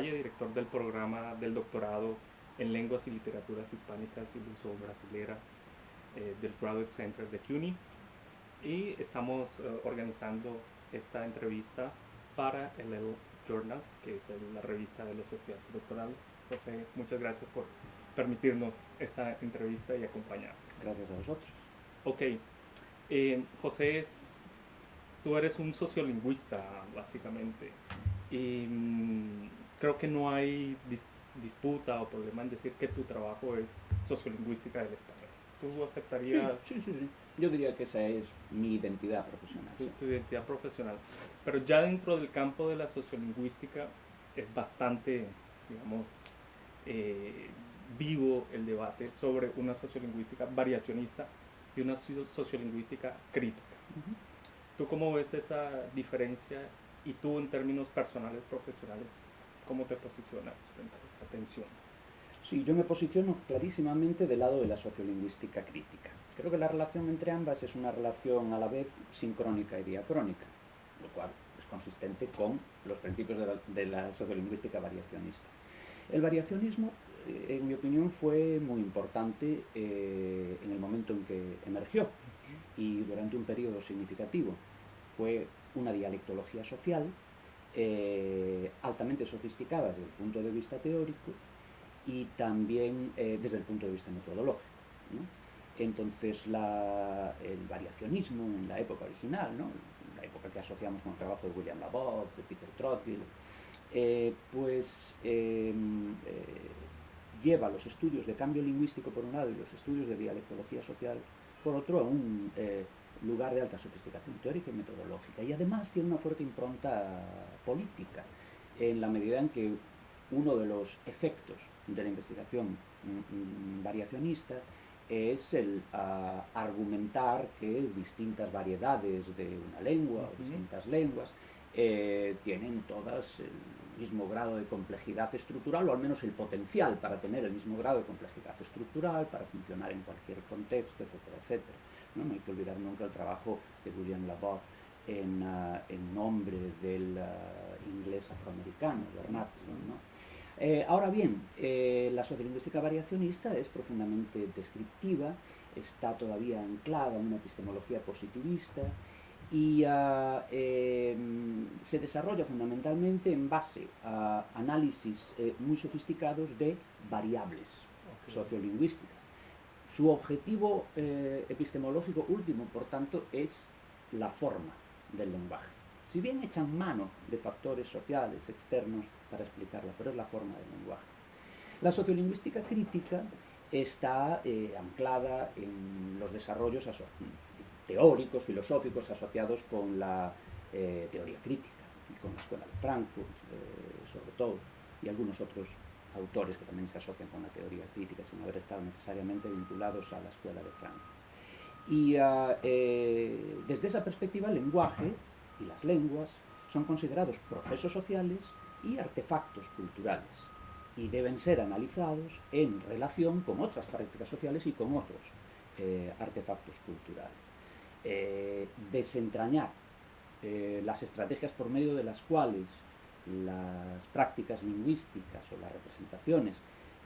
Valle, director del programa del doctorado en Lenguas y Literaturas Hispánicas y Luso Brasilera del Graduate Center de CUNY. Y estamos organizando esta entrevista para el L Journal, que es la revista de los estudiantes doctorales. José, muchas gracias por permitirnos esta entrevista y acompañarnos. Gracias a vosotros. Ok, José, tú eres un sociolingüista, básicamente, y creo que no hay disputa o problema en decir que tu trabajo es sociolingüística del español. ¿Tú aceptarías? Sí. Yo diría que esa es mi identidad profesional. Tu identidad profesional. Pero ya dentro del campo de la sociolingüística es bastante, digamos, vivo el debate sobre una sociolingüística variacionista y una sociolingüística crítica. ¿Tú cómo ves esa diferencia y tú en términos personales, profesionales, cómo te posicionas frente a esa tensión? Sí, yo me posiciono clarísimamente del lado de la sociolingüística crítica. Creo que la relación entre ambas es una relación a la vez sincrónica y diacrónica, lo cual es consistente con los principios de la sociolingüística variacionista. El variacionismo, en mi opinión, fue muy importante en el momento en que emergió y durante un periodo significativo. Fue una dialectología social altamente sofisticada desde el punto de vista teórico y también desde el punto de vista metodológico, ¿no? Entonces el variacionismo en la época original, ¿no? La época que asociamos con el trabajo de William Labov, de Peter Trottill, lleva los estudios de cambio lingüístico por un lado y los estudios de dialectología social por otro a un lugar de alta sofisticación teórica y metodológica, y además tiene una fuerte impronta política, en la medida en que uno de los efectos de la investigación variacionista es el argumentar que distintas variedades de una lengua o distintas lenguas tienen todas el mismo grado de complejidad estructural, o al menos el potencial para tener el mismo grado de complejidad estructural, para funcionar en cualquier contexto, etcétera, etcétera. No hay que olvidar nunca el trabajo de William Labov en nombre del inglés afroamericano, Bernard, ¿no? Ahora bien, la sociolingüística variacionista es profundamente descriptiva, está todavía anclada en una epistemología positivista y se desarrolla fundamentalmente en base a análisis muy sofisticados de variables sociolingüísticas. Su objetivo epistemológico último, por tanto, es la forma del lenguaje. Si bien echan mano de factores sociales externos para explicarla, pero es la forma del lenguaje. La sociolingüística crítica está anclada en los desarrollos teóricos, filosóficos asociados con la teoría crítica, y con la escuela de Frankfurt, sobre todo, y algunos otros autores que también se asocian con la teoría crítica sin haber estado necesariamente vinculados a la escuela de Frankfurt. Y desde esa perspectiva, el lenguaje y las lenguas son considerados procesos sociales y artefactos culturales, y deben ser analizados en relación con otras prácticas sociales y con otros artefactos culturales. Desentrañar las estrategias por medio de las cuales las prácticas lingüísticas o las representaciones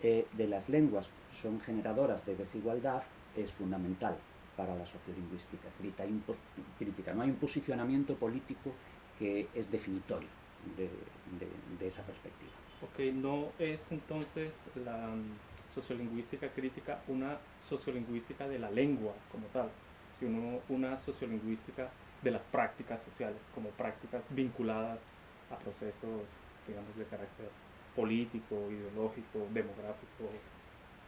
de las lenguas son generadoras de desigualdad es fundamental para la sociolingüística crítica. No hay un posicionamiento político que es definitorio de esa perspectiva. Ok, no es entonces la sociolingüística crítica una sociolingüística de la lengua como tal, sino una sociolingüística de las prácticas sociales, como prácticas vinculadas a procesos, digamos, de carácter político, ideológico, demográfico.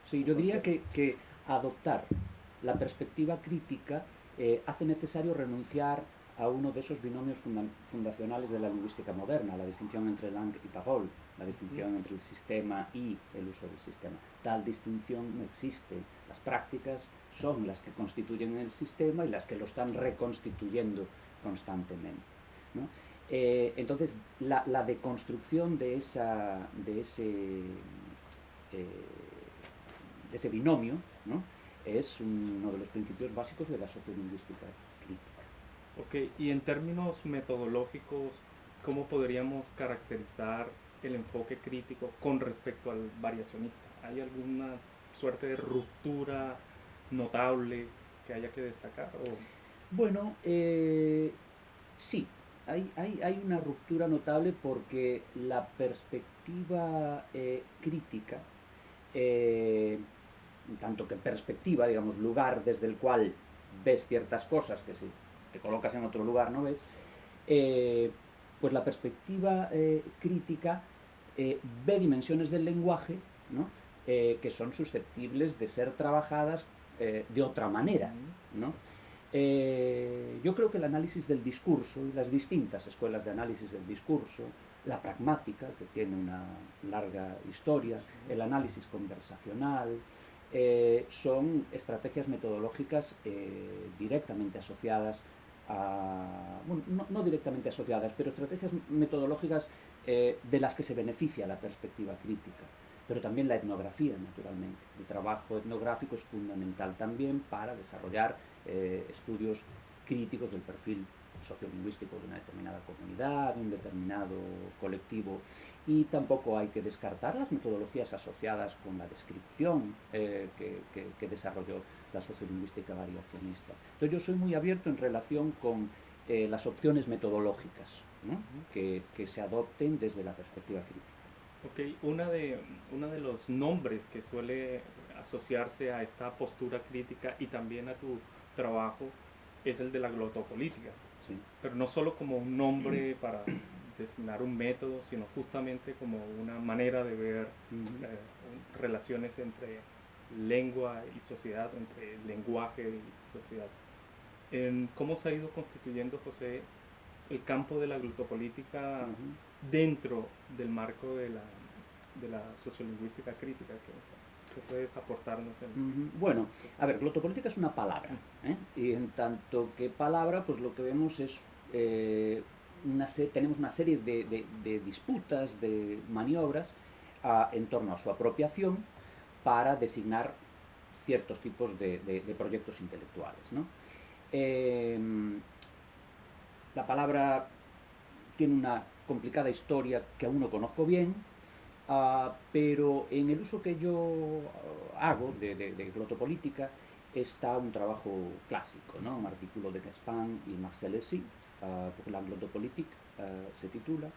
Sí, yo diría que adoptar la perspectiva crítica hace necesario renunciar a uno de esos binomios fundacionales de la lingüística moderna, la distinción entre langue y parole, la distinción entre el sistema y el uso del sistema. Tal distinción no existe. Las prácticas son las que constituyen el sistema y las que lo están reconstituyendo constantemente, ¿no? Entonces, la deconstrucción de ese binomio, ¿no?, es uno de los principios básicos de la sociolingüística crítica. Ok, y en términos metodológicos, ¿cómo podríamos caracterizar el enfoque crítico con respecto al variacionista? ¿Hay alguna suerte de ruptura notable que haya que destacar? O... Bueno, sí, hay una ruptura notable porque la perspectiva crítica, eh, tanto que perspectiva, digamos, lugar desde el cual ves ciertas cosas que si te colocas en otro lugar no ves, eh, pues la perspectiva crítica ve dimensiones del lenguaje, ¿no? Que son susceptibles de ser trabajadas de otra manera, ¿no? Yo creo que el análisis del discurso y las distintas escuelas de análisis del discurso, la pragmática, que tiene una larga historia, el análisis conversacional, son estrategias metodológicas directamente asociadas bueno, no directamente asociadas, pero estrategias metodológicas de las que se beneficia la perspectiva crítica. Pero también la etnografía, naturalmente. El trabajo etnográfico es fundamental también para desarrollar estudios críticos del perfil sociolingüístico de una determinada comunidad, de un determinado colectivo. Y tampoco hay que descartar las metodologías asociadas con la descripción que desarrolló la sociolingüística variacionista. Entonces yo soy muy abierto en relación con las opciones metodológicas, ¿no? que se adopten desde la perspectiva crítica. Ok, uno de los nombres que suele asociarse a esta postura crítica y también a tu trabajo es el de la glotopolítica, Sí. pero no solo como un nombre para designar un método, sino justamente como una manera de ver relaciones entre lengua y sociedad, entre lenguaje y sociedad. ¿Cómo se ha ido constituyendo, José, el campo de la glotopolítica dentro del marco de la sociolingüística crítica? ¿Qué puedes aportarnos? Bueno, a ver, glotopolítica es una palabra, ¿eh? Y en tanto que palabra, pues lo que vemos es tenemos una serie de disputas, de maniobras en torno a su apropiación para designar ciertos tipos de proyectos intelectuales, ¿no? La palabra tiene una complicada historia que aún no conozco bien, pero en el uso que yo hago de glotopolítica está un trabajo clásico, ¿no? Un artículo de Gespan y Marcel Essy, porque la glotopolitique se titula,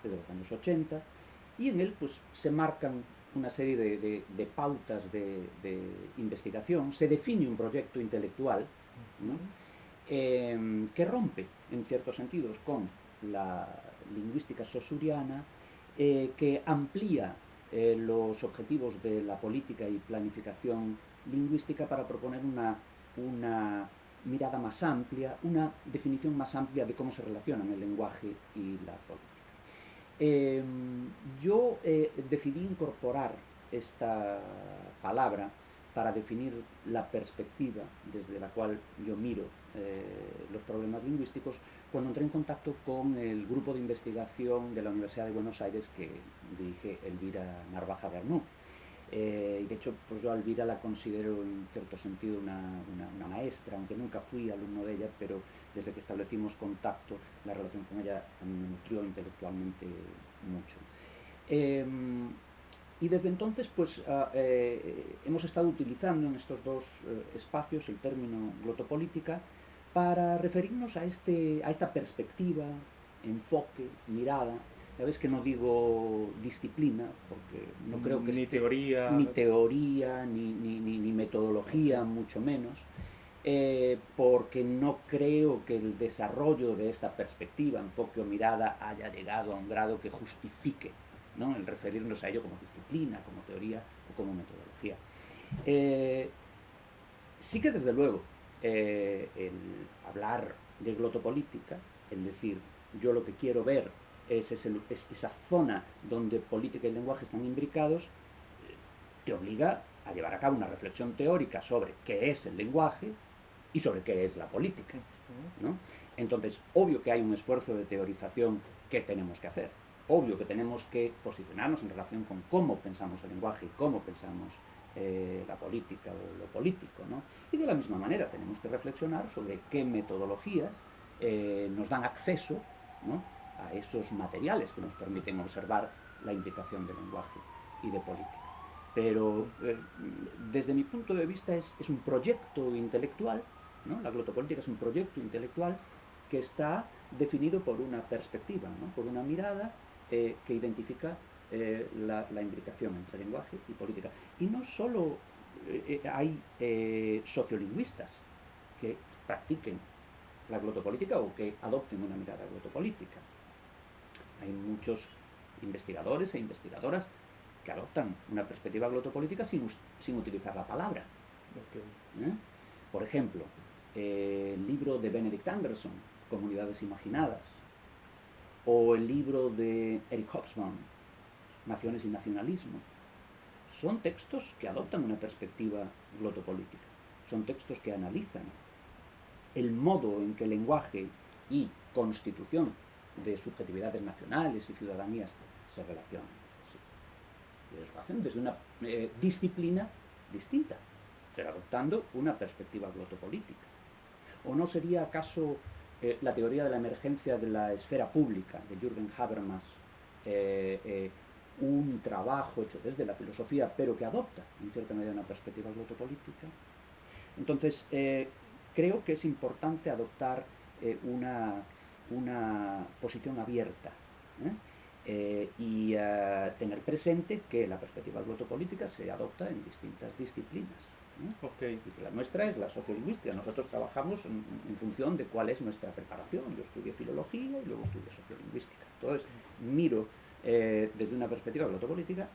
desde los años 80, y en él pues, se marcan una serie de pautas de investigación, se define un proyecto intelectual, ¿no? Que rompe, en ciertos sentidos, con la lingüística saussuriana, que amplía los objetivos de la política y planificación lingüística para proponer una mirada más amplia, una definición más amplia de cómo se relacionan el lenguaje y la política. Yo decidí incorporar esta palabra para definir la perspectiva desde la cual yo miro los problemas lingüísticos cuando entré en contacto con el grupo de investigación de la Universidad de Buenos Aires que dirige Elvira Narvaja Bernú. Y de hecho, pues yo a Elvira la considero en cierto sentido una maestra, aunque nunca fui alumno de ella, pero desde que establecimos contacto, la relación con ella a mí me nutrió intelectualmente mucho. Y desde entonces pues hemos estado utilizando en estos dos espacios el término glotopolítica para referirnos a esta perspectiva, enfoque, mirada. Ya ves que no digo disciplina, porque no creo que ni teoría, ni teoría, ni metodología, mucho menos, porque no creo que el desarrollo de esta perspectiva, enfoque o mirada haya llegado a un grado que justifique, ¿no?, el referirnos a ello como disciplina, como teoría o como metodología. Sí que desde luego el hablar de glotopolítica, el decir yo lo que quiero ver es esa zona donde política y lenguaje están imbricados, te obliga a llevar a cabo una reflexión teórica sobre qué es el lenguaje y sobre qué es la política, ¿no? Entonces, obvio que hay un esfuerzo de teorización que tenemos que hacer. Obvio que tenemos que posicionarnos en relación con cómo pensamos el lenguaje y cómo pensamos la política o lo político, ¿no? Y de la misma manera tenemos que reflexionar sobre qué metodologías nos dan acceso, ¿no?, a esos materiales que nos permiten observar la implicación del lenguaje y de política. Pero desde mi punto de vista es un proyecto intelectual, ¿no? La glotopolítica es un proyecto intelectual que está definido por una perspectiva, ¿no? Por una mirada que identifica la imbricación entre lenguaje y política. Y no solo hay sociolingüistas que practiquen la glotopolítica o que adopten una mirada glotopolítica. Hay muchos investigadores e investigadoras que adoptan una perspectiva glotopolítica sin utilizar la palabra. Okay. Por ejemplo, el libro de Benedict Anderson, Comunidades Imaginadas, o el libro de Eric Hobsbawm, Naciones y Nacionalismo, son textos que adoptan una perspectiva glotopolítica. Son textos que analizan el modo en que el lenguaje y constitución de subjetividades nacionales y ciudadanías se relacionan. Y ellos lo hacen desde una disciplina distinta, pero adoptando una perspectiva glotopolítica. ¿O no sería acaso la teoría de la emergencia de la esfera pública de Jürgen Habermas un trabajo hecho desde la filosofía, pero que adopta en cierta medida una perspectiva glotopolítica? Entonces, creo que es importante adoptar una posición abierta y tener presente que la perspectiva glotopolítica se adopta en distintas disciplinas. Okay. Y que la nuestra es la sociolingüística. Nosotros trabajamos en función de cuál es nuestra preparación. Yo estudié filología y luego estudié sociolingüística. Entonces, miro desde una perspectiva glotopolítica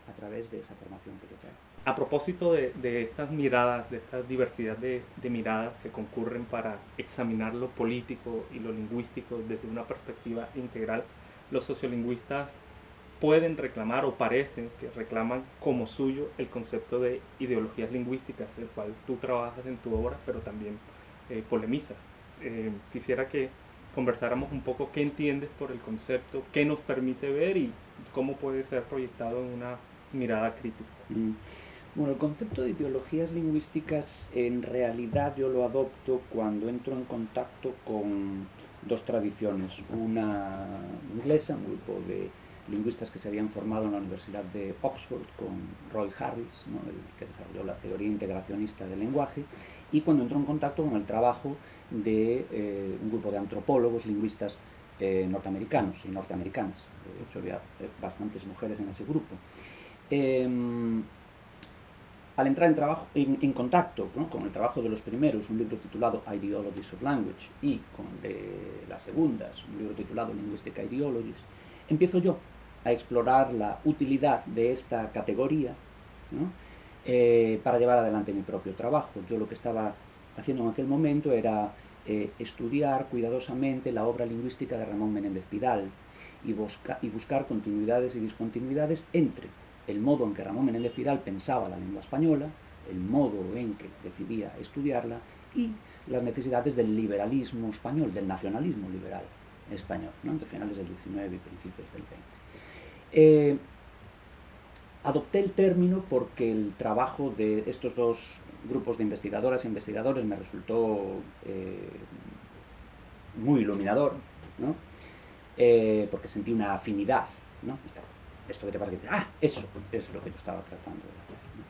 a través de esa formación que yo traigo. A propósito de estas miradas, de esta diversidad de miradas que concurren para examinar lo político y lo lingüístico desde una perspectiva integral, los sociolingüistas pueden reclamar, o parecen que reclaman como suyo, el concepto de ideologías lingüísticas, el cual tú trabajas en tu obra, pero también polemizas. Quisiera que conversáramos un poco qué entiendes por el concepto, qué nos permite ver y cómo puede ser proyectado en una mirada crítica. Bueno, el concepto de ideologías lingüísticas en realidad yo lo adopto cuando entro en contacto con dos tradiciones, una inglesa, un grupo de lingüistas que se habían formado en la Universidad de Oxford con Roy Harris, ¿no? El que desarrolló la teoría integracionista del lenguaje, y cuando entro en contacto con el trabajo de un grupo de antropólogos, lingüistas norteamericanos y norteamericanas. De hecho, había bastantes mujeres en ese grupo. Al entrar en contacto, ¿no? con el trabajo de los primeros, un libro titulado Ideologies of Language, y con el de las segundas, un libro titulado Linguistic Ideologies, empiezo yo a explorar la utilidad de esta categoría, ¿no? Para llevar adelante mi propio trabajo. Yo lo que estaba haciendo en aquel momento era estudiar cuidadosamente la obra lingüística de Ramón Menéndez Pidal y buscar continuidades y discontinuidades entre el modo en que Ramón Menéndez Pidal pensaba la lengua española, el modo en que decidía estudiarla y las necesidades del liberalismo español, del nacionalismo liberal español, ¿no? Entre finales del XIX y principios del XX. Adopté el término porque el trabajo de estos dos grupos de investigadoras e investigadores me resultó muy iluminador, ¿no? Porque sentí una afinidad, ¿no? Esto que te parece que eso es lo que yo estaba tratando de hacer, ¿no?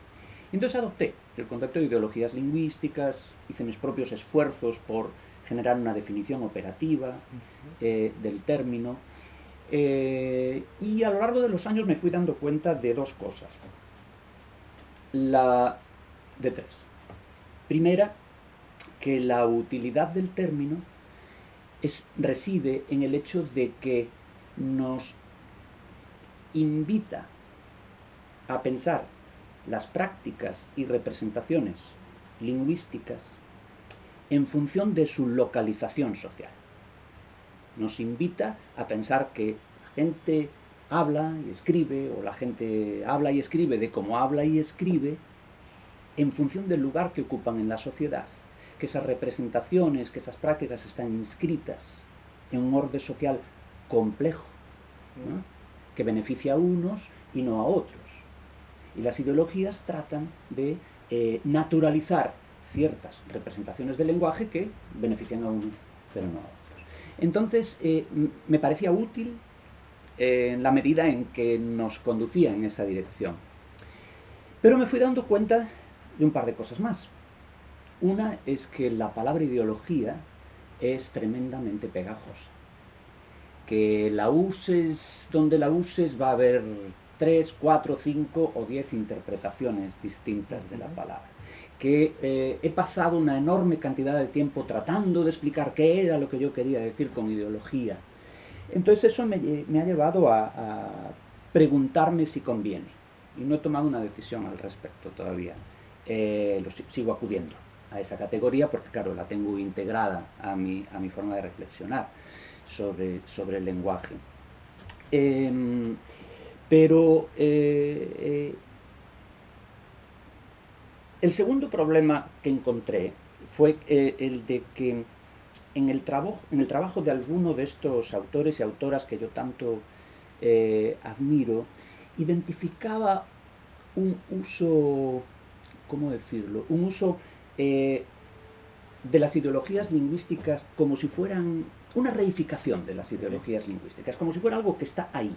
Entonces adopté el concepto de ideologías lingüísticas, hice mis propios esfuerzos por generar una definición operativa del término, y a lo largo de los años me fui dando cuenta de dos cosas. De tres. Primera, que la utilidad del término reside en el hecho de que nos invita a pensar las prácticas y representaciones lingüísticas en función de su localización social. Nos invita a pensar que la gente habla y escribe, o la gente habla y escribe de cómo habla y escribe, en función del lugar que ocupan en la sociedad, que esas representaciones, que esas prácticas están inscritas en un orden social complejo, ¿no? Que beneficia a unos y no a otros. Y las ideologías tratan de naturalizar ciertas representaciones del lenguaje que benefician a unos, pero no a otros. Entonces, me parecía útil en la medida en que nos conducía en esa dirección. Pero me fui dando cuenta de un par de cosas más. Una es que la palabra ideología es tremendamente pegajosa. Que la uses donde la uses va a haber 3, 4, 5 o 10 interpretaciones distintas de la palabra. Que he pasado una enorme cantidad de tiempo tratando de explicar qué era lo que yo quería decir con ideología. Entonces eso me ha llevado a preguntarme si conviene. Y no he tomado una decisión al respecto todavía. Sigo acudiendo a esa categoría porque, claro, la tengo integrada a mi forma de reflexionar sobre el lenguaje. Pero el segundo problema que encontré fue el de que en el trabajo de alguno de estos autores y autoras que yo tanto admiro, identificaba un uso, ¿cómo decirlo? Un uso de las ideologías lingüísticas como si fueran una reificación de las ideologías lingüísticas, como si fuera algo que está ahí,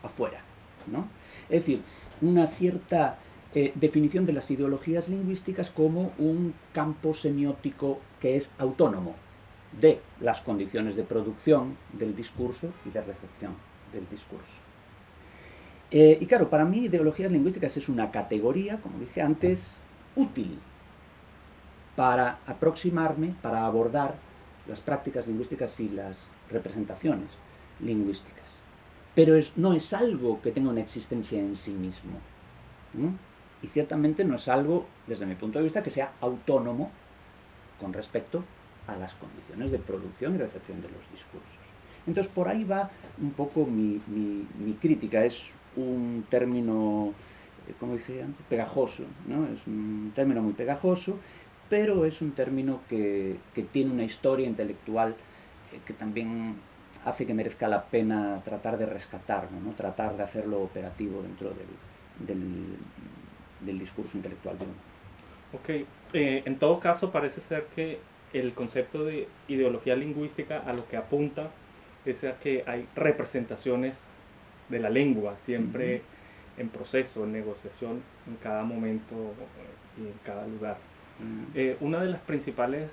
afuera, ¿no? Es decir, una cierta definición de las ideologías lingüísticas como un campo semiótico que es autónomo de las condiciones de producción del discurso y de recepción del discurso. Y claro, para mí ideologías lingüísticas es una categoría, como dije antes, útil para aproximarme, para abordar las prácticas lingüísticas y las representaciones lingüísticas. Pero no es algo que tenga una existencia en sí mismo. ¿No? Y ciertamente no es algo, desde mi punto de vista, que sea autónomo con respecto a las condiciones de producción y recepción de los discursos. Entonces, por ahí va un poco mi crítica. Es un término, como dije antes, pegajoso, ¿no? Es un término muy pegajoso, pero es un término que tiene una historia intelectual que también hace que merezca la pena tratar de rescatarlo, ¿no? Tratar de hacerlo operativo dentro del discurso intelectual de uno. Ok, en todo caso parece ser que el concepto de ideología lingüística a lo que apunta es a que hay representaciones de la lengua siempre en proceso, en negociación, en cada momento y en cada lugar. Una de las principales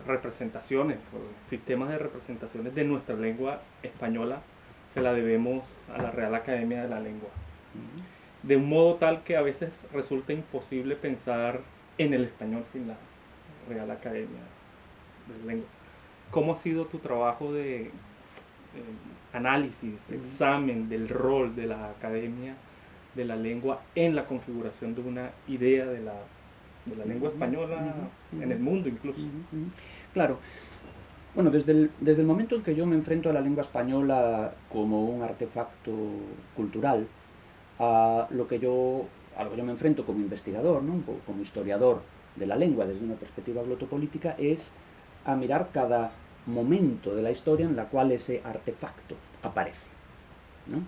representaciones o sistemas de representaciones de nuestra lengua española se la debemos a la Real Academia de la Lengua. De un modo tal que a veces resulta imposible pensar en el español sin la Real Academia de la Lengua. ¿Cómo ha sido tu trabajo de análisis, examen del rol de la Academia de la Lengua en la configuración de una idea de la lengua española en el mundo incluso? Claro. Bueno, desde el momento en que yo me enfrento a la lengua española como un artefacto cultural, a lo que yo me enfrento como investigador, ¿no? Como historiador de la lengua desde una perspectiva glotopolítica, es a mirar cada momento de la historia en la cual ese artefacto aparece, ¿no?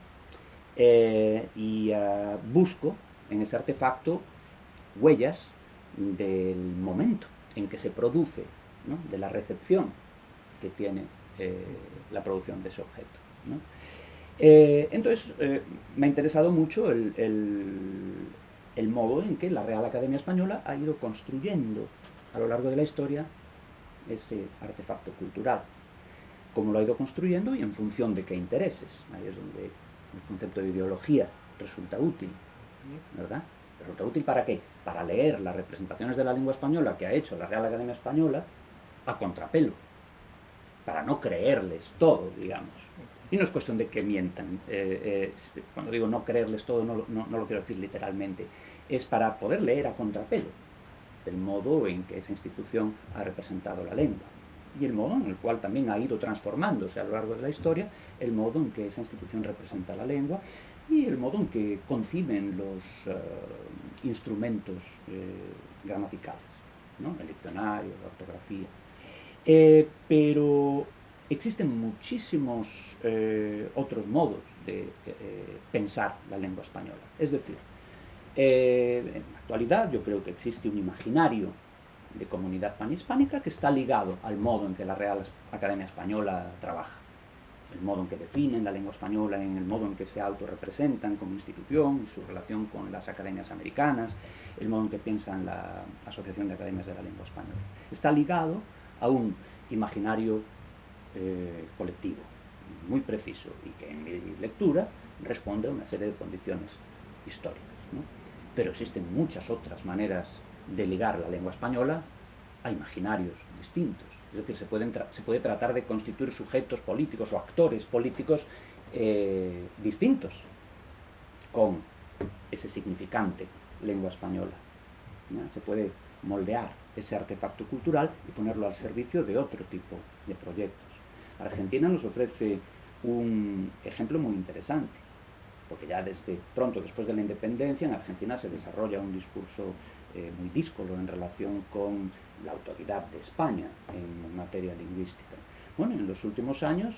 Y busco en ese artefacto huellas del momento en que se produce, ¿no? De la recepción que tiene la producción de ese objeto, ¿no? Entonces me ha interesado mucho el modo en que la Real Academia Española ha ido construyendo a lo largo de la historia ese artefacto cultural, cómo lo ha ido construyendo y en función de qué intereses. Ahí es donde el concepto de ideología resulta útil, ¿verdad? ¿Resulta útil para qué? Para leer las representaciones de la lengua española que ha hecho la Real Academia Española a contrapelo, para no creerles todo, digamos. Y no es cuestión de que mientan. Cuando digo no creerles todo, no lo quiero decir literalmente. Es para poder leer a contrapelo el modo en que esa institución ha representado la lengua y el modo en el cual también ha ido transformándose a lo largo de la historia el modo en que esa institución representa la lengua y el modo en que conciben los instrumentos gramaticales, ¿no? El diccionario, la ortografía. Pero existen muchísimos otros modos de pensar la lengua española. Es decir, en la actualidad yo creo que existe un imaginario de comunidad panhispánica que está ligado al modo en que la Real Academia Española trabaja. el modo en que definen la lengua española, en el modo en que se autorrepresentan como institución, su relación con las academias americanas, el modo en que piensan la Asociación de Academias de la Lengua Española. Está ligado a un imaginario colectivo muy preciso y que en mi lectura responde a una serie de condiciones históricas, ¿no? Pero existen muchas otras maneras de ligar la lengua española a imaginarios distintos. Es decir, se puede tratar de constituir sujetos políticos o actores políticos distintos con ese significante lengua española, ¿no? Se puede moldear ese artefacto cultural y ponerlo al servicio de otro tipo de proyectos. Argentina nos ofrece un ejemplo muy interesante, porque ya desde pronto, después de la independencia, en Argentina se desarrolla un discurso muy díscolo en relación con la autoridad de España en materia lingüística. Bueno, en los últimos años,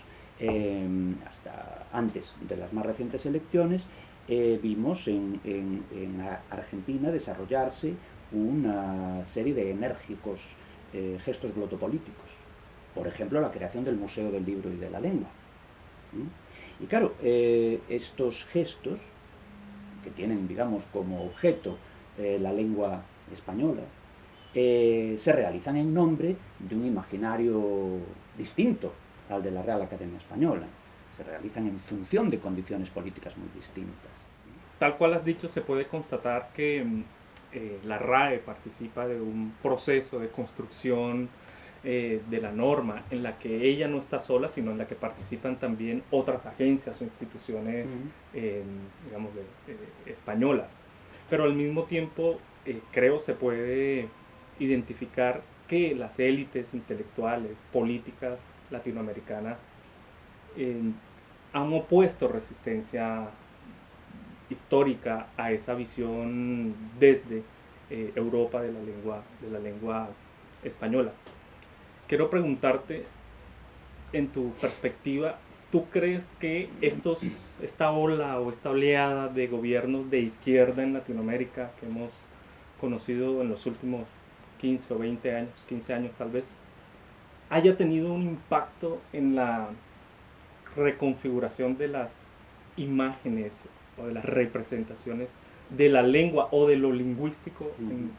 hasta antes de las más recientes elecciones, vimos en Argentina desarrollarse una serie de enérgicos gestos glotopolíticos. Por ejemplo, la creación del Museo del Libro y de la Lengua. Y claro, estos gestos, que tienen, digamos, como objeto la lengua española, se realizan en nombre de un imaginario distinto al de la Real Academia Española. Se realizan en función de condiciones políticas muy distintas. Tal cual has dicho, se puede constatar que la RAE participa de un proceso de construcción de la norma en la que ella no está sola, sino en la que participan también otras agencias o instituciones, digamos, españolas. Pero al mismo tiempo, creo se puede identificar que las élites intelectuales, políticas latinoamericanas han opuesto resistencia histórica a esa visión desde Europa de la lengua española. Quiero preguntarte, en tu perspectiva, ¿tú crees que esta ola o esta oleada de gobiernos de izquierda en Latinoamérica que hemos conocido en los últimos 15 o 20 años, 15 años tal vez, haya tenido un impacto en la reconfiguración de las imágenes o de las representaciones de la lengua o de lo lingüístico en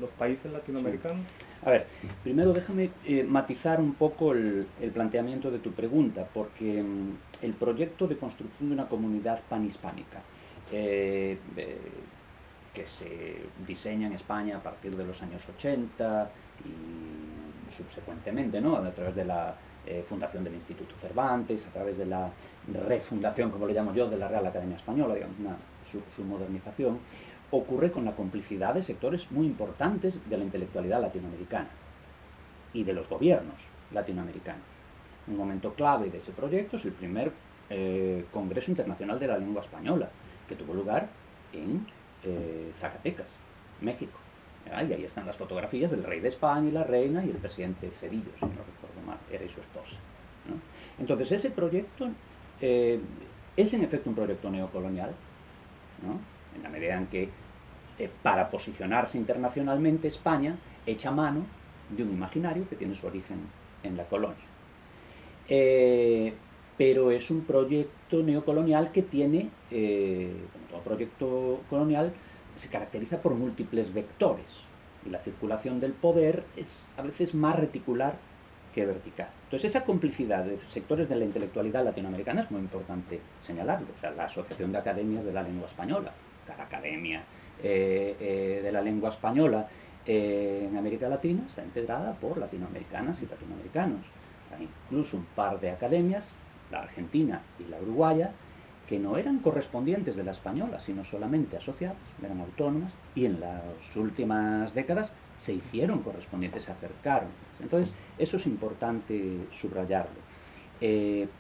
los países latinoamericanos? A ver, primero déjame matizar un poco el planteamiento de tu pregunta, porque el proyecto de construcción de una comunidad panhispánica que se diseña en España a partir de los años 80 y subsecuentemente, ¿no?, a través de la fundación del Instituto Cervantes, a través de la refundación, como le llamo yo, de la Real Academia Española, digamos, su modernización, ocurre con la complicidad de sectores muy importantes de la intelectualidad latinoamericana y de los gobiernos latinoamericanos. Un momento clave de ese proyecto es el primer Congreso Internacional de la Lengua Española, que tuvo lugar en Zacatecas, México. Y ahí están las fotografías del rey de España y la reina y el presidente Cedillo, si no recuerdo mal, era y su esposa, ¿no? Entonces ese proyecto es en efecto un proyecto neocolonial, ¿no?, en la medida en que para posicionarse internacionalmente España echa mano de un imaginario que tiene su origen en la colonia. Pero es un proyecto neocolonial que tiene, como todo proyecto colonial, se caracteriza por múltiples vectores y la circulación del poder es a veces más reticular que vertical. Entonces esa complicidad de sectores de la intelectualidad latinoamericana es muy importante señalarlo. O sea, la Asociación de Academias de la Lengua Española, cada academia de la lengua española en América Latina está integrada por latinoamericanas y latinoamericanos. Hay incluso un par de academias, la argentina y la uruguaya, que no eran correspondientes de la española, sino solamente asociadas, eran autónomas, y en las últimas décadas se hicieron correspondientes, se acercaron. Entonces, eso es importante subrayarlo,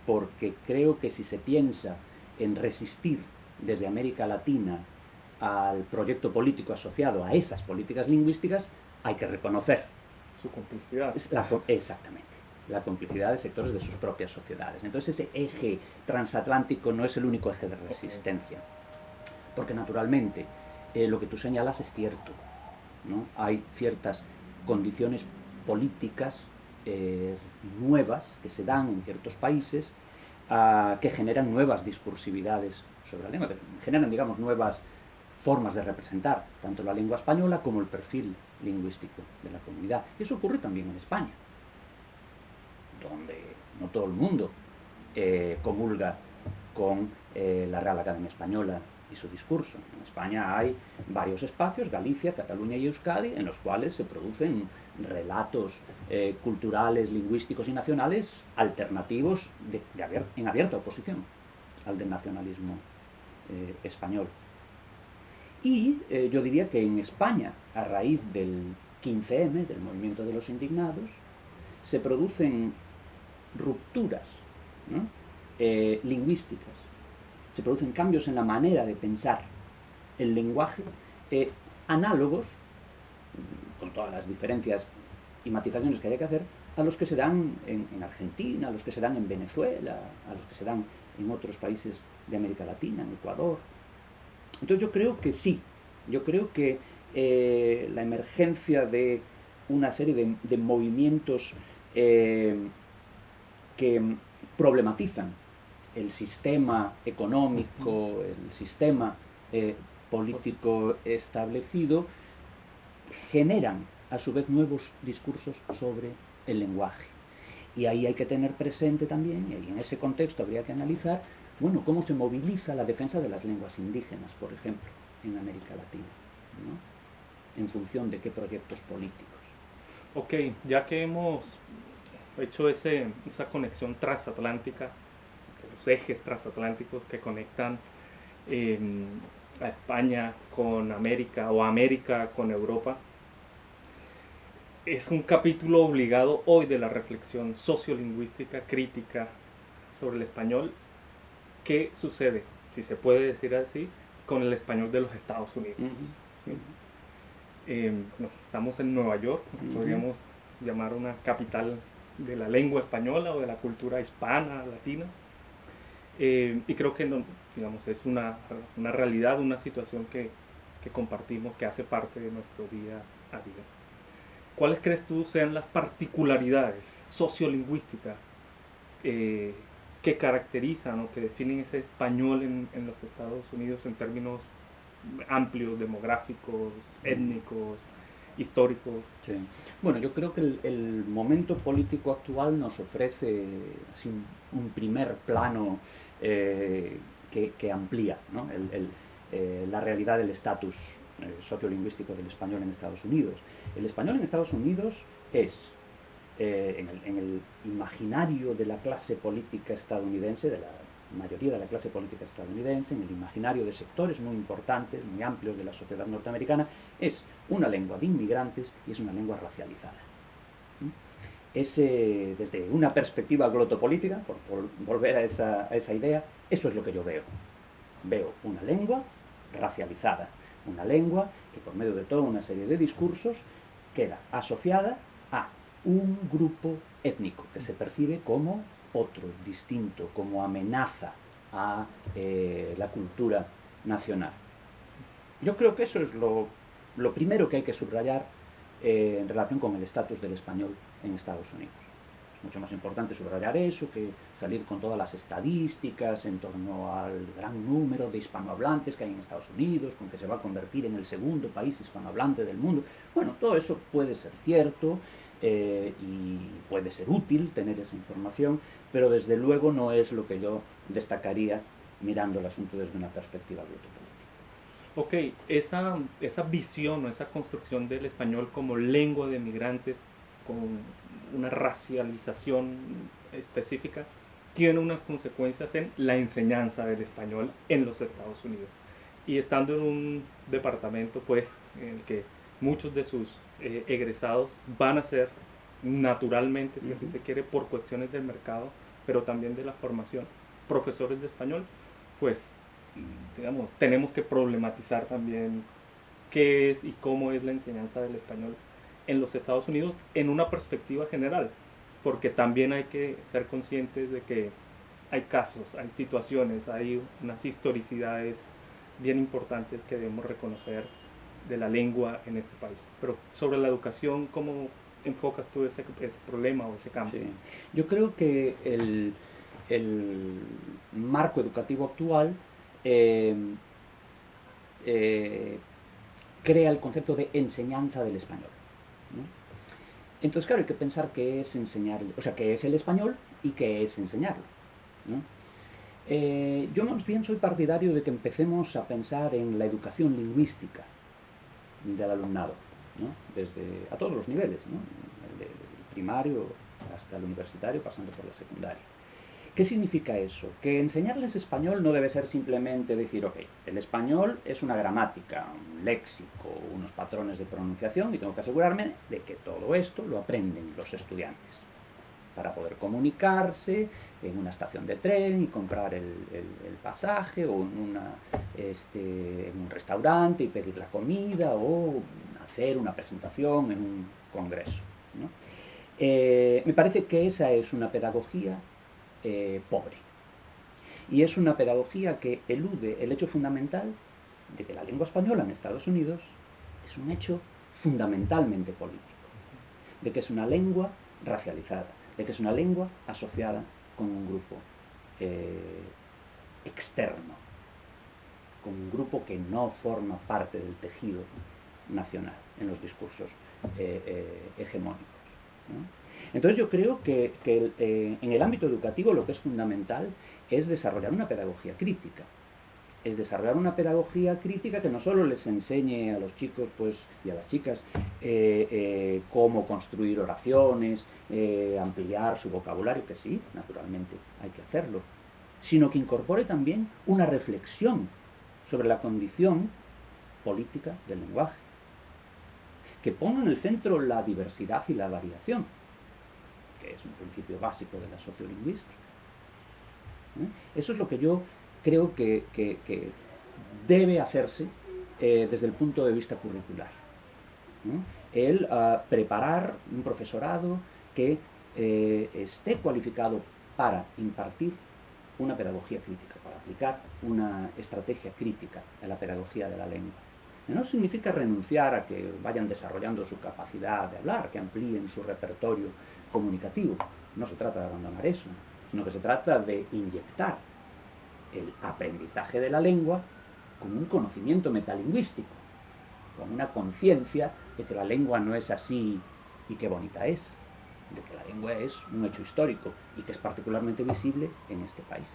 porque creo que si se piensa en resistir desde América Latina al proyecto político asociado a esas políticas lingüísticas, hay que reconocer su complicidad. Exactamente, la complicidad de sectores de sus propias sociedades. Entonces ese eje transatlántico no es el único eje de resistencia, porque naturalmente lo que tú señalas es cierto, ¿no? Hay ciertas condiciones políticas nuevas que se dan en ciertos países, que generan nuevas discursividades sobre la lengua, que generan, digamos, nuevas formas de representar tanto la lengua española como el perfil lingüístico de la comunidad. Y eso ocurre también en España, donde no todo el mundo comulga con la Real Academia Española y su discurso. En España hay varios espacios, Galicia, Cataluña y Euskadi, en los cuales se producen relatos culturales, lingüísticos y nacionales alternativos en abierta oposición al del nacionalismo español. Y yo diría que en España, a raíz del 15M, del movimiento de los indignados, se producen rupturas, ¿no?, lingüísticas, se producen cambios en la manera de pensar el lenguaje, análogos, con todas las diferencias y matizaciones que hay que hacer, a los que se dan en Argentina, a los que se dan en Venezuela, a los que se dan en otros países de América Latina, en Ecuador. Entonces yo creo que sí, yo creo que la emergencia de una serie de movimientos que problematizan el sistema económico, el sistema político establecido, generan a su vez nuevos discursos sobre el lenguaje. Y ahí hay que tener presente también, y en ese contexto habría que analizar, bueno, cómo se moviliza la defensa de las lenguas indígenas, por ejemplo, en América Latina, ¿no?, en función de qué proyectos políticos. Ok, ya que hemos hecho esa conexión transatlántica, los ejes transatlánticos que conectan a España con América o América con Europa, es un capítulo obligado hoy de la reflexión sociolingüística crítica sobre el español. ¿Qué sucede, si se puede decir así, con el español de los Estados Unidos? ¿Sí? No, estamos en Nueva York, podríamos llamar una capital de la lengua española o de la cultura hispana, latina. Y creo que no, digamos, es una realidad, una situación que compartimos, que hace parte de nuestro día a día. ¿Cuáles crees tú sean las particularidades sociolingüísticas que caracterizan o que definen ese español en los Estados Unidos en términos amplios, demográficos, étnicos, históricos? Sí. Bueno, yo creo que el momento político actual nos ofrece así un primer plano que amplía, ¿no?, la realidad del estatus sociolingüístico del español en Estados Unidos. El español en Estados Unidos es, en el imaginario de la clase política estadounidense, de la mayoría de la clase política estadounidense, en el imaginario de sectores muy importantes, muy amplios de la sociedad norteamericana, es una lengua de inmigrantes y es una lengua racializada. Desde una perspectiva glotopolítica, por volver a esa idea, eso es lo que yo veo. Veo una lengua racializada, una lengua que por medio de toda una serie de discursos queda asociada a un grupo étnico que se percibe como otro, distinto, como amenaza a la cultura nacional. Yo creo que eso es lo primero que hay que subrayar en relación con el estatus del español en Estados Unidos. Es mucho más importante subrayar eso que salir con todas las estadísticas en torno al gran número de hispanohablantes que hay en Estados Unidos, con que se va a convertir en el segundo país hispanohablante del mundo. Bueno, todo eso puede ser cierto y puede ser útil tener esa información, pero desde luego no es lo que yo destacaría mirando el asunto desde una perspectiva glotopolítica. Ok, esa visión o esa construcción del español como lengua de migrantes con una racialización específica tiene unas consecuencias en la enseñanza del español en los Estados Unidos. Y estando en un departamento pues en el que muchos de sus egresados van a ser naturalmente, si así se quiere, por cuestiones del mercado, pero también de la formación, profesores de español, pues digamos, tenemos que problematizar también qué es y cómo es la enseñanza del español en los Estados Unidos en una perspectiva general, porque también hay que ser conscientes de que hay casos, hay situaciones, hay unas historicidades bien importantes que debemos reconocer de la lengua en este país. Pero sobre la educación, ¿cómo enfocas tú ese problema o ese campo? Sí. Yo creo que el marco educativo actual eh, eh, crea el concepto de enseñanza del español, ¿no? Entonces, claro, hay que pensar qué es enseñar, o sea, qué es el español y qué es enseñarlo, ¿no? Yo más bien soy partidario de que empecemos a pensar en la educación lingüística del alumnado, ¿no? A todos los niveles, ¿no? Desde el primario hasta el universitario, pasando por la secundaria. ¿Qué significa eso? Que enseñarles español no debe ser simplemente decir, ok, el español es una gramática, un léxico, unos patrones de pronunciación y tengo que asegurarme de que todo esto lo aprenden los estudiantes para poder comunicarse en una estación de tren y comprar el pasaje o en un restaurante y pedir la comida o hacer una presentación en un congreso, ¿no? Me parece que esa es una pedagogía pobre. Y es una pedagogía que elude el hecho fundamental de que la lengua española en Estados Unidos es un hecho fundamentalmente político, de que es una lengua racializada, de que es una lengua asociada con un grupo externo, con un grupo que no forma parte del tejido nacional en los discursos hegemónicos, ¿no? Entonces yo creo que en el ámbito educativo lo que es fundamental es desarrollar una pedagogía crítica. Es desarrollar una pedagogía crítica que no solo les enseñe a los chicos pues, y a las chicas cómo construir oraciones, ampliar su vocabulario, que sí, naturalmente hay que hacerlo, sino que incorpore también una reflexión sobre la condición política del lenguaje, que ponga en el centro la diversidad y la variación, que es un principio básico de la sociolingüística. Eso es lo que yo creo que debe hacerse desde el punto de vista curricular, ¿no? El preparar un profesorado que esté cualificado para impartir una pedagogía crítica, para aplicar una estrategia crítica a la pedagogía de la lengua. No significa renunciar a que vayan desarrollando su capacidad de hablar, que amplíen su repertorio comunicativo. No se trata de abandonar eso, sino que se trata de inyectar el aprendizaje de la lengua con un conocimiento metalingüístico, con una conciencia de que la lengua no es así y qué bonita es, de que la lengua es un hecho histórico y que es particularmente visible en este país.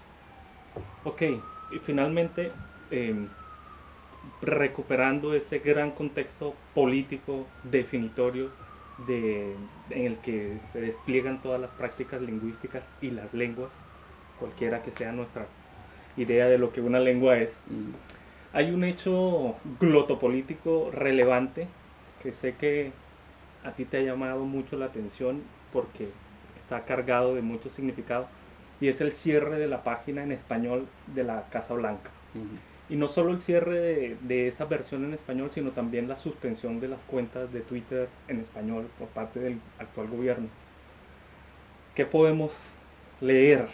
Ok, y finalmente, recuperando ese gran contexto político definitorio en el que se despliegan todas las prácticas lingüísticas y las lenguas, cualquiera que sea nuestra idea de lo que una lengua es. Hay un hecho glotopolítico relevante que sé que a ti te ha llamado mucho la atención porque está cargado de mucho significado, y es el cierre de la página en español de la Casa Blanca. Y no solo el cierre de esa versión en español, sino también la suspensión de las cuentas de Twitter en español por parte del actual gobierno. ¿Qué podemos leer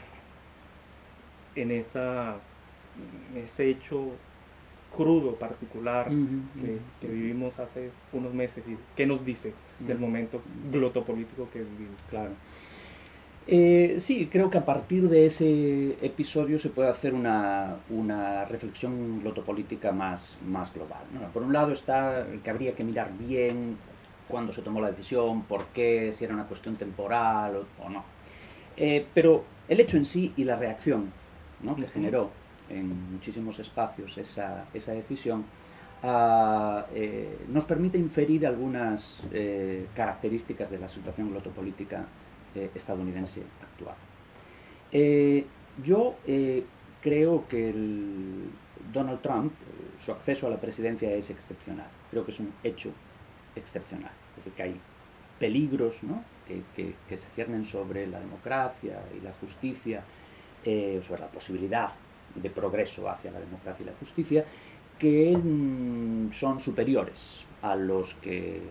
en ese hecho crudo, particular, que vivimos hace unos meses? ¿Y qué nos dice del momento glotopolítico que vivimos? Claro. Sí, creo que a partir de ese episodio se puede hacer una reflexión glotopolítica más global, ¿no? Por un lado está que habría que mirar bien cuándo se tomó la decisión, por qué, si era una cuestión temporal o no. Pero el hecho en sí y la reacción, ¿no?, que generó en muchísimos espacios esa decisión nos permite inferir algunas características de la situación glotopolítica estadounidense actual. Yo creo que Donald Trump, su acceso a la presidencia es excepcional. Creo que es un hecho excepcional. Es decir, que hay peligros, ¿no?, que se ciernen sobre la democracia y la justicia, sobre la posibilidad de progreso hacia la democracia y la justicia, que son superiores a los que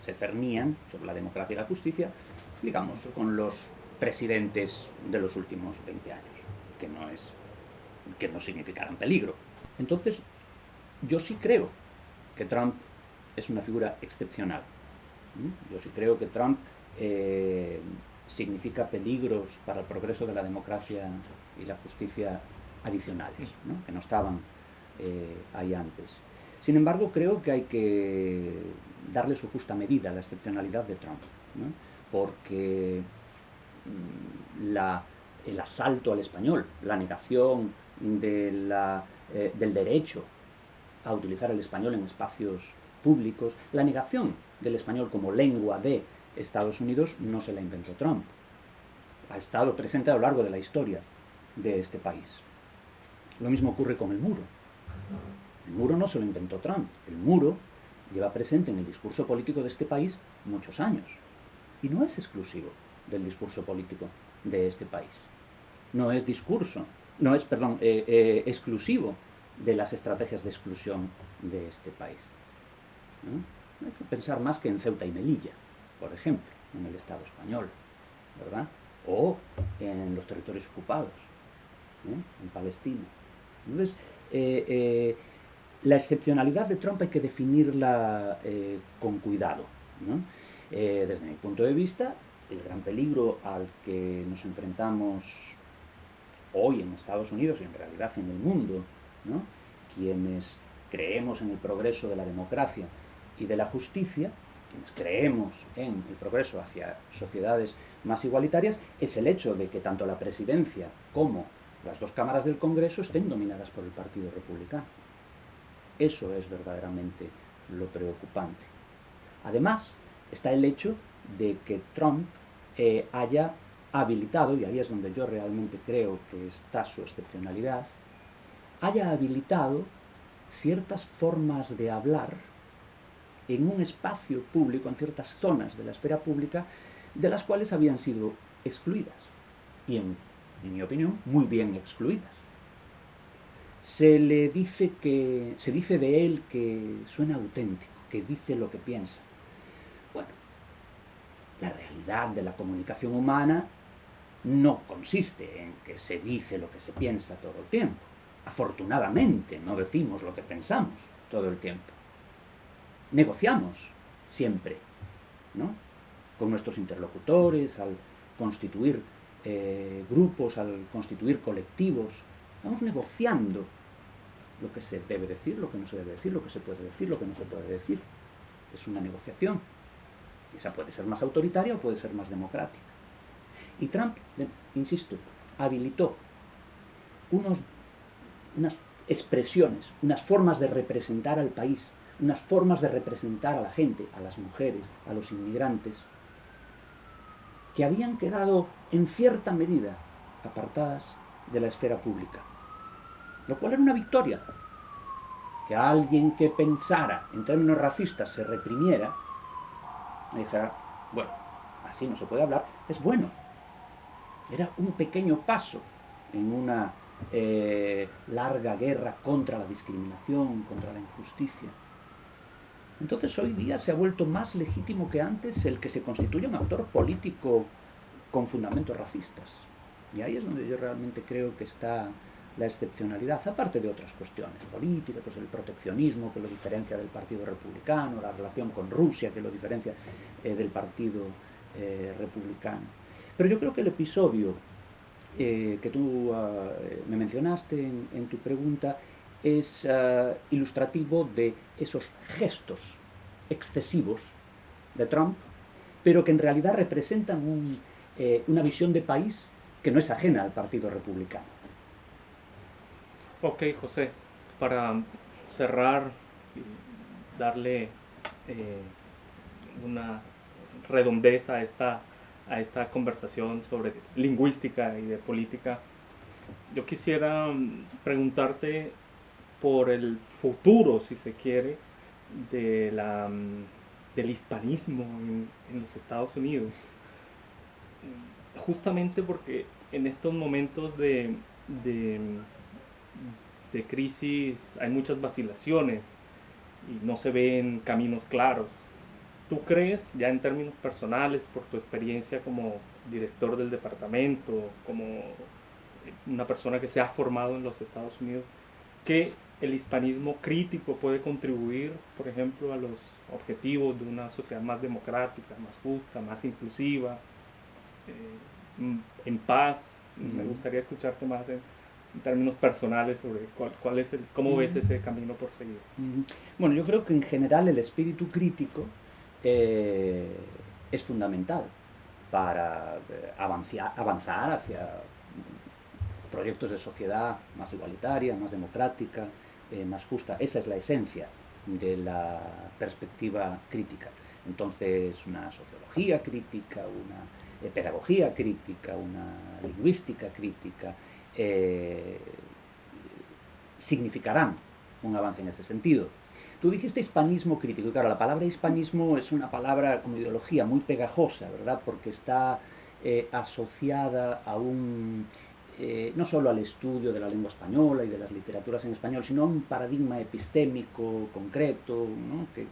se cernían sobre la democracia y la justicia, digamos, con los presidentes de los últimos 20 años, que no significaran peligro. Entonces, yo sí creo que Trump es una figura excepcional, Yo sí creo que Trump significa peligros para el progreso de la democracia y la justicia adicionales, ¿no? Que no estaban ahí antes. Sin embargo, creo que hay que darle su justa medida a la excepcionalidad de Trump, ¿no? Porque el asalto al español, la negación del derecho a utilizar el español en espacios públicos, la negación del español como lengua de Estados Unidos no se la inventó Trump. Ha estado presente a lo largo de la historia de este país. Lo mismo ocurre con el muro. El muro no se lo inventó Trump. El muro lleva presente en el discurso político de este país muchos años. Y no es exclusivo del discurso político de este país. No es exclusivo de las estrategias de exclusión de este país, ¿no? Hay que pensar más que en Ceuta y Melilla, por ejemplo, en el Estado español, ¿verdad? O en los territorios ocupados, en Palestina. Entonces, la excepcionalidad de Trump hay que definirla con cuidado, ¿no? Desde mi punto de vista, el gran peligro al que nos enfrentamos hoy en Estados Unidos y en realidad en el mundo, ¿no? Quienes creemos en el progreso de la democracia y de la justicia, quienes creemos en el progreso hacia sociedades más igualitarias, es el hecho de que tanto la presidencia como las dos cámaras del Congreso estén dominadas por el Partido Republicano. Eso es verdaderamente lo preocupante. Además, está el hecho de que Trump haya habilitado, y ahí es donde yo realmente creo que está su excepcionalidad, haya habilitado ciertas formas de hablar en un espacio público, en ciertas zonas de la esfera pública, de las cuales habían sido excluidas. Y en mi opinión, muy bien excluidas. Se dice de él que suena auténtico, que dice lo que piensa. Bueno, la realidad de la comunicación humana no consiste en que se dice lo que se piensa todo el tiempo. Afortunadamente no decimos lo que pensamos todo el tiempo. Negociamos siempre, ¿no? Con nuestros interlocutores, al constituir grupos, al constituir colectivos. Vamos negociando lo que se debe decir, lo que no se debe decir, lo que se puede decir, lo que no se puede decir. Es una negociación. Esa puede ser más autoritaria o puede ser más democrática. Y Trump, insisto, habilitó unas expresiones, unas formas de representar al país, unas formas de representar a la gente, a las mujeres, a los inmigrantes, que habían quedado en cierta medida apartadas de la esfera pública. Lo cual era una victoria. Que alguien que pensara en términos racistas se reprimiera, y dijera, bueno, así no se puede hablar, es bueno. Era un pequeño paso en una larga guerra contra la discriminación, contra la injusticia. Entonces hoy día se ha vuelto más legítimo que antes el que se constituya un actor político con fundamentos racistas. Y ahí es donde yo realmente creo que está la excepcionalidad, aparte de otras cuestiones políticas, pues el proteccionismo que lo diferencia del Partido Republicano, la relación con Rusia que lo diferencia del Partido Republicano. Pero yo creo que el episodio que tú me mencionaste en tu pregunta es ilustrativo de esos gestos excesivos de Trump, pero que en realidad representan una visión de país que no es ajena al Partido Republicano. Ok, José, para cerrar y darle una redondez a esta conversación sobre lingüística y de política, yo quisiera preguntarte por el futuro, si se quiere, del hispanismo en los Estados Unidos. Justamente porque en estos momentos de crisis hay muchas vacilaciones y no se ven caminos claros. ¿Tú crees, ya en términos personales, por tu experiencia como director del departamento, como una persona que se ha formado en los Estados Unidos, que el hispanismo crítico puede contribuir, por ejemplo, a los objetivos de una sociedad más democrática, más justa, más inclusiva, en paz. Me gustaría escucharte más en términos personales sobre cuál es cómo ves ese camino por seguir. Bueno, yo creo que en general el espíritu crítico es fundamental para avanzar hacia proyectos de sociedad más igualitaria, más democrática, más justa. Esa es la esencia de la perspectiva crítica. Entonces, una sociología crítica, una pedagogía crítica, una lingüística crítica, significarán un avance en ese sentido. Tú dijiste hispanismo crítico, y claro, la palabra hispanismo es una palabra como ideología muy pegajosa, ¿verdad? Porque está asociada a no solo al estudio de la lengua española y de las literaturas en español, sino a un paradigma epistémico concreto, ¿no? que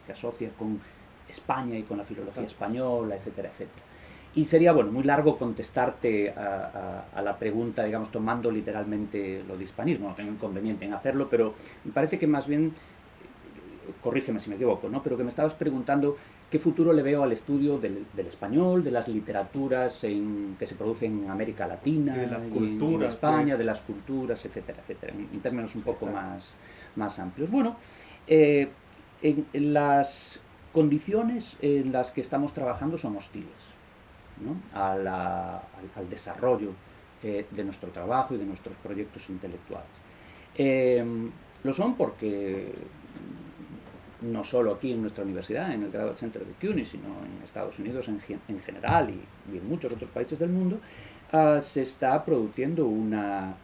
se asocia con España y con la filología española, etcétera, etcétera. Y sería, bueno, muy largo contestarte a la pregunta, digamos, tomando literalmente lo de hispanismo. No tengo inconveniente en hacerlo, pero me parece que más bien, corrígeme si me equivoco, ¿no? Pero que me estabas preguntando qué futuro le veo al estudio del español, de las literaturas que se producen en América Latina, y de las culturas, en España, de las culturas, etcétera, etcétera, en términos un poco más amplios. Bueno, en las condiciones en las que estamos trabajando son hostiles, ¿no? al desarrollo de nuestro trabajo y de nuestros proyectos intelectuales. Lo son porque no solo aquí en nuestra universidad, en el Graduate Center de CUNY, sino en Estados Unidos en general y en muchos otros países del mundo, se está produciendo una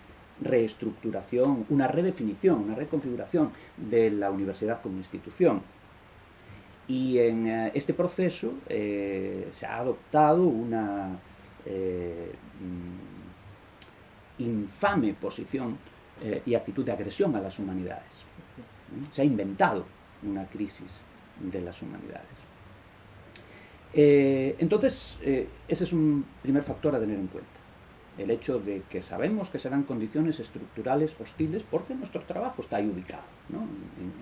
reestructuración, una redefinición, una reconfiguración de la universidad como institución. Y en este proceso se ha adoptado una infame posición y actitud de agresión a las humanidades. Se ha inventado una crisis de las humanidades. Entonces, ese es un primer factor a tener en cuenta. El hecho de que sabemos que serán condiciones estructurales hostiles porque nuestro trabajo está ahí ubicado, ¿no?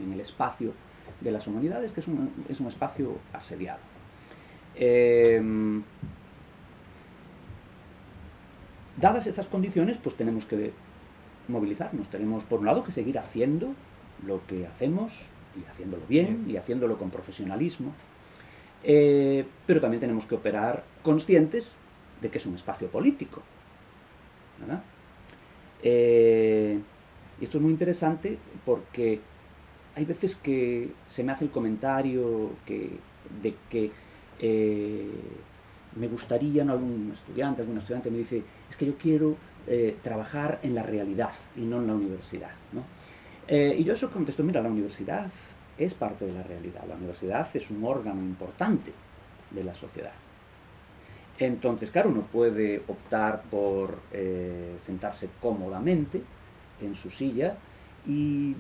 en el espacio de las humanidades, que es un espacio asediado. Dadas estas condiciones, pues tenemos que movilizarnos. Tenemos, por un lado, que seguir haciendo lo que hacemos, y haciéndolo bien, y haciéndolo con profesionalismo, pero también tenemos que operar conscientes de que es un espacio político, ¿verdad? Y esto es muy interesante porque hay veces que se me hace el comentario de que me gustaría, ¿no? alguna estudiante me dice, es que yo quiero trabajar en la realidad y no en la universidad, ¿no? Y yo eso contesto, mira, la universidad es parte de la realidad, la universidad es un órgano importante de la sociedad. Entonces, claro, uno puede optar por sentarse cómodamente en su silla e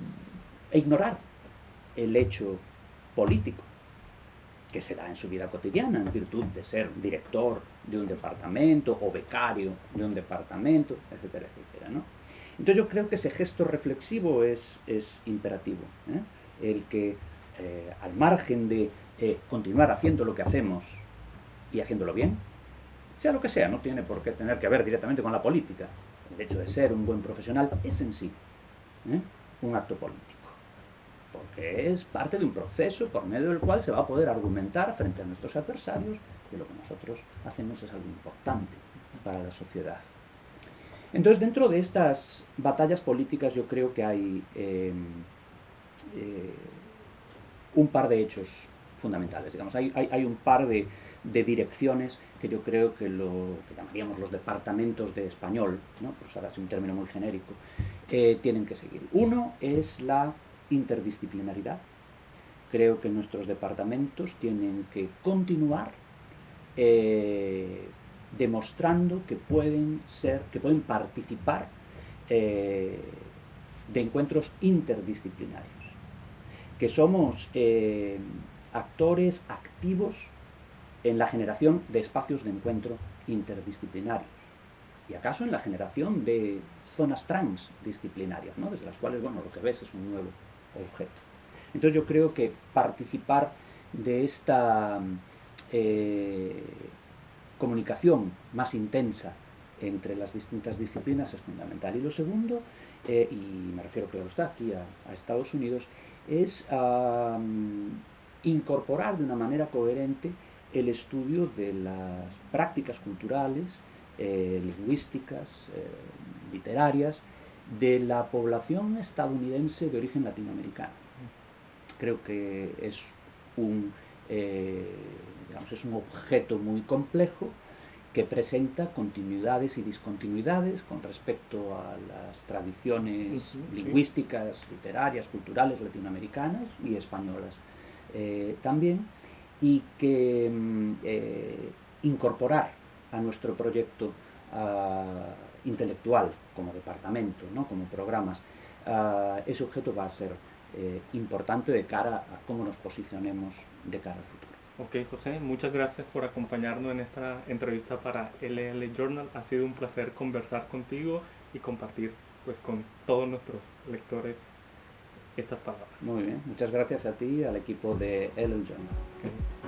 ignorar el hecho político que se da en su vida cotidiana en virtud de ser director de un departamento o becario de un departamento, etcétera, etcétera, ¿no? Entonces yo creo que ese gesto reflexivo es imperativo, ¿eh? El que al margen de continuar haciendo lo que hacemos y haciéndolo bien, sea lo que sea, no tiene por qué tener que ver directamente con la política. El hecho de ser un buen profesional es en sí un acto político, porque es parte de un proceso por medio del cual se va a poder argumentar frente a nuestros adversarios que lo que nosotros hacemos es algo importante para la sociedad. Entonces, dentro de estas batallas políticas yo creo que hay un par de hechos fundamentales. Digamos, hay un par de direcciones que yo creo que lo que llamaríamos los departamentos de español, ¿no? Por usar así un término muy genérico, tienen que seguir. Uno es la interdisciplinaridad. Creo que nuestros departamentos tienen que continuar demostrando que pueden participar de encuentros interdisciplinarios, que somos actores activos en la generación de espacios de encuentro interdisciplinarios. y acaso en la generación de zonas transdisciplinarias, ¿no? Desde las cuales, bueno, lo que ves es un nuevo objeto. Entonces yo creo que participar de esta comunicación más intensa entre las distintas disciplinas es fundamental. Y lo segundo, y me refiero, claro está, aquí a Estados Unidos, es incorporar de una manera coherente el estudio de las prácticas culturales, lingüísticas, literarias, de la población estadounidense de origen latinoamericano. Creo que es es un objeto muy complejo que presenta continuidades y discontinuidades con respecto a las tradiciones lingüísticas, literarias, culturales latinoamericanas y españolas también, y que incorporar a nuestro proyecto intelectual como departamento, ¿no? Como programas, ese objeto va a ser importante de cara a cómo nos posicionemos de cara al futuro. Ok, José, muchas gracias por acompañarnos en esta entrevista para LL Journal. Ha sido un placer conversar contigo y compartir pues con todos nuestros lectores estas palabras. Muy bien, muchas gracias a ti y al equipo de LL Journal. Okay.